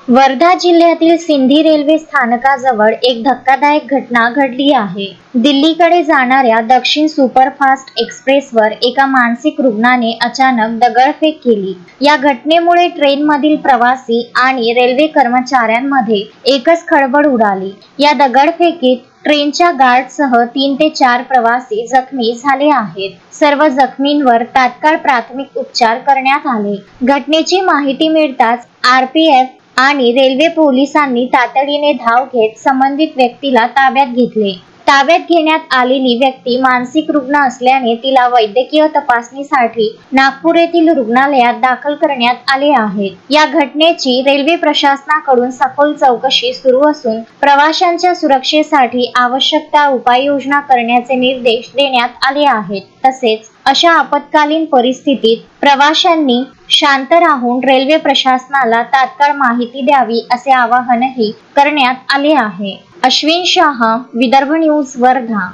वर्धा जिल्ह्यातील सिंधी रेल्वे स्थानकाजवळ एक धक्कादायक घटना घडली आहे. दिल्लीकडे जाणाऱ्या दक्षिण सुपरफास्ट एक्सप्रेसवर एका मानसिक रुग्णाने अचानक दगडफेक केली. या घटनेमुळे ट्रेनमधील प्रवासी आणि रेल्वे कर्मचाऱ्यांमध्ये एकच खळबळ उडाली. या दगडफेकीत ट्रेनच्या गार्डसह 3 ते 4 प्रवासी जखमी झाले आहेत. सर्व जखमींवर तात्काळ प्राथमिक उपचार करण्यात आले. घटनेची माहिती मिळताच आरपीएफ आणि रेल्वे पोलिसांनी तातडीने धाव घेत संबंधित व्यक्तीला ताब्यात घेतले. ताब्यात घेण्यात आलेली व्यक्ती मानसिक रुग्ण असल्याने तिला वैद्यकीय तपासणीसाठी नागपूर येथील रुग्णालयात दाखल करण्यात आले आहे. या घटनेची रेल्वे प्रशासनाकडून सखोल चौकशी सुरू असून प्रवाशांच्या सुरक्षेसाठी आवश्यक त्या उपाययोजना करण्याचे निर्देश देण्यात आले आहेत. तसेच अशा आपत्कालीन परिस्थितीत प्रवाशांनी शांत राहून रेल्वे प्रशासनाला तात्काळ माहिती द्यावी असे आवाहनही करण्यात आले आहे. अश्विन शाह, विदर्भ न्यूज, वर्धा.